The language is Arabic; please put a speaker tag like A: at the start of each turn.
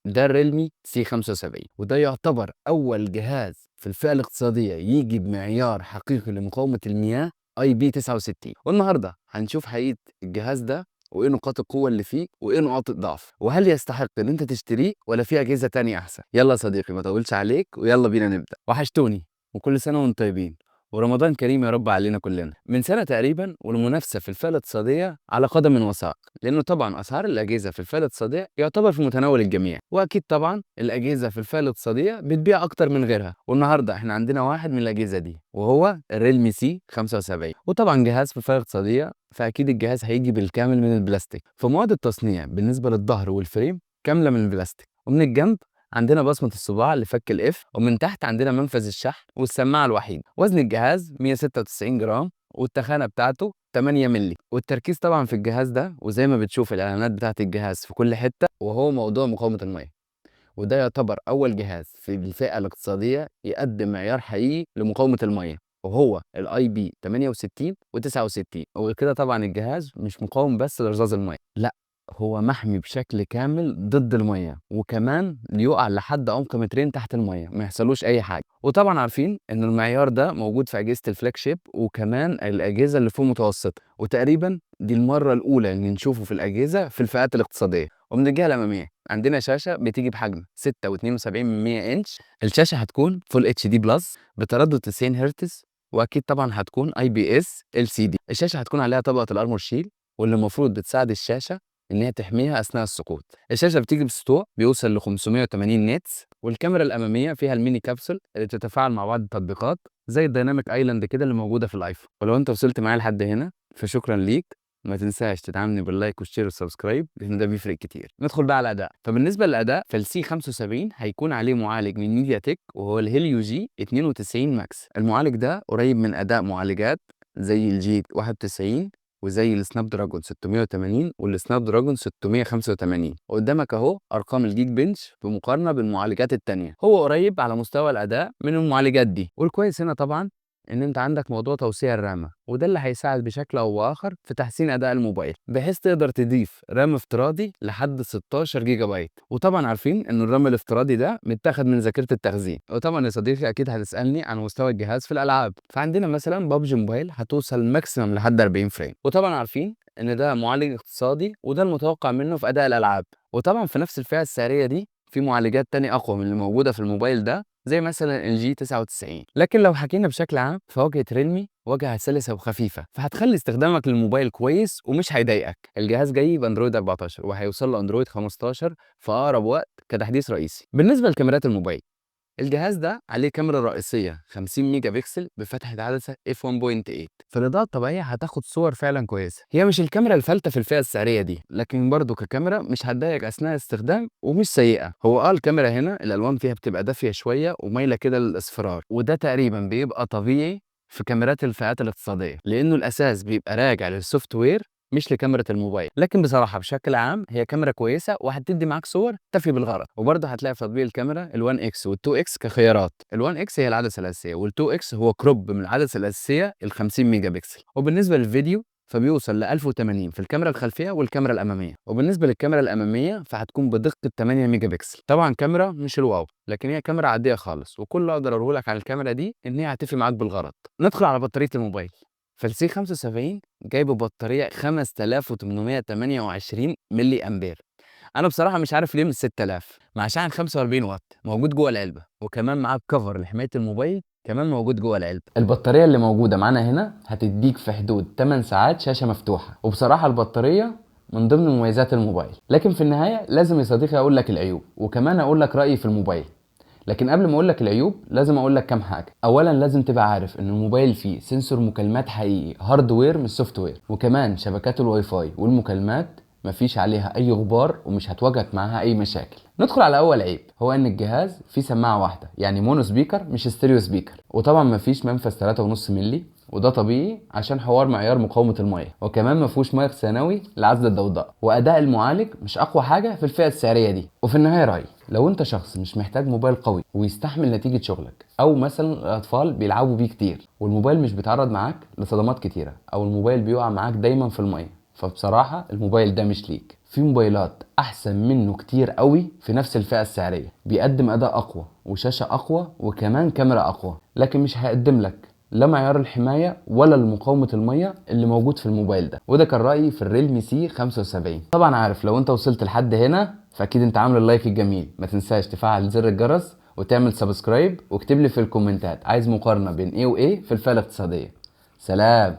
A: ده الريلمي سي 75، وده يعتبر أول جهاز في الفئة الاقتصادية يجي بمعيار حقيقي لمقاومة المياه IP69. والنهارده هنشوف حقيقة الجهاز ده وايه نقاط القوة اللي فيه وايه نقاط الضعف، وهل يستحق ان انت تشتريه ولا في اجهزة تانية احسن. يلا يا صديقي ما اطولش عليك ويلا بينا نبدأ. وحشتوني، وكل سنة وانتم طيبين، ورمضان كريم يا رب علينا كلنا. من سنة تقريبا والمنافسة في الفئة الاقتصادية على قدم وساق، لأنه طبعا أسعار الأجهزة في الفئة الاقتصادية يعتبر في متناول الجميع، وأكيد طبعا الأجهزة في الفئة الاقتصادية بتبيع أكتر من غيرها. والنهاردة احنا عندنا واحد من الأجهزة دي وهو الريلمي سي 75، وطبعا جهاز في الفئة الاقتصادية فأكيد الجهاز هيجي بالكامل من البلاستيك. فمواد التصنيع بالنسبة للظهر والفريم كاملة من البلاستيك، ومن الجنب عندنا بصمة الصباع لفك الاف، ومن تحت عندنا منفذ الشحن والسماعة الوحيد. وزن الجهاز 196 جرام، والتخانة بتاعته 8 مللي. والتركيز طبعا في الجهاز ده، وزي ما بتشوف الاعلانات بتاعت الجهاز في كل حتة، وهو موضوع مقاومة المية. وده يعتبر اول جهاز في الفئة الاقتصادية يقدم معيار حقيقي لمقاومة المية، وهو الاي بي 68 و69. وكده طبعا الجهاز مش مقاوم بس لرذاذ المية، لا، هو محمي بشكل كامل ضد المية، وكمان يقع لحد عمق مترين تحت المية ما يحصلوش اي حاجة. وطبعا عارفين ان المعيار ده موجود في اجهزة الفلاج شيب وكمان الاجهزة اللي فوق متوسطة، وتقريبا دي المرة الاولى اللي نشوفه في الاجهزة في الفئات الاقتصادية. ومن الجهة الامامية عندنا شاشة بتيجي بحجم 6.72 انش. الشاشة هتكون فول اتش دي بلس بتردد 90 هرتز، واكيد طبعا هتكون اي بي اس ال سي دي. الشاشة هتكون عليها طبقة الارمور شيل، واللي المفروض بتساعد الشاشة ان هي تحميها اثناء السقوط. الشاشه بتيجي بسطوع بيوصل ل 580 نيتس، والكاميرا الاماميه فيها الميني كابسول اللي بتتفاعل مع بعض التطبيقات زي الديناميك ايلاند كده اللي موجوده في الايفون. ولو انت وصلت معايا لحد هنا فشكرا ليك، ما تنساش تدعمني باللايك والشير والسبسكرايب لان ده بيفرق كتير. ندخل بقى على الاداء. فبالنسبه للاداء فالسي 75 هيكون عليه معالج من ميديا تك وهو الهيليو جي 92 ماكس. المعالج ده قريب من اداء معالجات زي الجي 91 وزي السناب دراجون 680 والسناب دراجون 685. قدامك اهو ارقام الجيك بنش بمقارنه بالمعالجات التانية. هو قريب على مستوى الاداء من المعالجات دي. والكويس هنا طبعا ان انت عندك موضوع توسيع الرامه، وده اللي هيساعد بشكل او باخر في تحسين اداء الموبايل، بحيث تقدر تضيف رام افتراضي لحد 16 جيجا بايت. وطبعا عارفين ان الرام الافتراضي ده متاخد من ذاكره التخزين. وطبعا يا صديقي اكيد هتسالني عن مستوى الجهاز في الالعاب، فعندنا مثلا ببجي موبايل هتوصل ماكسيمم لحد 40 فريم. وطبعا عارفين ان ده معالج اقتصادي وده المتوقع منه في اداء الالعاب. وطبعا في نفس الفئه السعريه دي في معالجات تانية اقوى من اللي موجوده في الموبايل ده زي مثلا الجي 99. لكن لو حكينا بشكل عام فواجهه ريلمي واجهه سلسه وخفيفه، فهتخلي استخدامك للموبايل كويس ومش هيضايقك. الجهاز جاي باندرويد 14 وهيوصل له اندرويد 15 في اقرب وقت كتحديث رئيسي. بالنسبه لكاميرات الموبايل، الجهاز ده عليه كاميرا رئيسية 50 ميجا بكسل بفتحة عدسة f1.8. في الإضاءة الطبيعية هتاخد صور فعلا كويسة. هي مش الكاميرا الفلتة في الفئة السعرية دي، لكن برضو ككاميرا مش هتضايقك أثناء الاستخدام ومش سيئة. هو الكاميرا هنا الألوان فيها بتبقى دافية شوية ومايلة كده للإصفرار، وده تقريبا بيبقى طبيعي في كاميرات الفئات الاقتصادية لأنه الأساس بيبقى راجع للسوفت وير مش لكاميرا الموبايل. لكن بصراحه بشكل عام هي كاميرا كويسه وهتدي معاك صور تفي بالغرض. وبرضه هتلاقي في تطبيق الكاميرا ال1 اكس وال2 اكس كخيارات. ال1 اكس هي العدسه الاساسيه، وال2 اكس هو كروب من العدسه الاساسيه ال 50 ميجا بكسل. وبالنسبه للفيديو فبيوصل ل 1080 في الكاميرا الخلفيه والكاميرا الاماميه. وبالنسبه للكاميرا الاماميه فهتكون بدقه 8 ميجا بكسل. طبعا كاميرا مش الواو، لكن هي كاميرا عاديه خالص، وكل اللي اقدر اقوله لك على الكاميرا دي ان هي هتفي معاك بالغرض. ندخل على بطاريه الموبايل. فالسي 75 جايبه بطارية 5828 ملي أمبير. أنا بصراحة مش عارف ليه من 6000، مع شحن 45 واط موجود جوه العلبة، وكمان معاه كفر لحماية الموبايل كمان موجود جوه العلبة. البطارية اللي موجودة معانا هنا هتديك في حدود 8 ساعات شاشة مفتوحة، وبصراحة البطارية من ضمن مميزات الموبايل. لكن في النهاية لازم يا صديقي أقول لك العيوب، وكمان أقول لك رأيي في الموبايل. لكن قبل ما اقول لك العيوب لازم اقول لك كام حاجه. اولا لازم تبقى عارف ان الموبايل فيه سنسور مكالمات حقيقي، هاردوير مش سوفت وير، وكمان شبكات الواي فاي والمكالمات مفيش عليها اي غبار ومش هتواجهك معاها اي مشاكل. ندخل على اول عيب، هو ان الجهاز فيه سماعه واحده، يعني مونو سبيكر مش ستيريو سبيكر. وطبعا مفيش منفذ 3.5 مللي، وده طبيعي عشان حوار معيار مقاومه الميه. وكمان مفيهوش مايك ثانوي لعزل الضوضاء. واداء المعالج مش اقوى حاجه في الفئه السعريه دي. وفي النهايه رايي، لو انت شخص مش محتاج موبايل قوي ويستحمل نتيجه شغلك، او مثلا الاطفال بيلعبوا بيه كتير والموبايل مش بيتعرض معاك لصدمات كتيره، او الموبايل بيقع معاك دايما في الميه، فبصراحه الموبايل ده مش ليك. في موبايلات احسن منه كتير قوي في نفس الفئة السعرية، بيقدم اداء اقوى وشاشة اقوى وكمان كاميرا اقوى، لكن مش هيقدم لك لا معيار الحماية ولا مقاومة المية اللي موجود في الموبايل ده. وده كان رأيي في الريلمي سي 75. طبعا عارف لو انت وصلت لحد هنا فاكيد انت عامل اللايك الجميل. ما تنساش تفعل زر الجرس وتعمل سبسكرايب، واكتب لي في الكومنتات عايز مقارنة بين ايه وايه في الفئة الاقتصادية. سلام.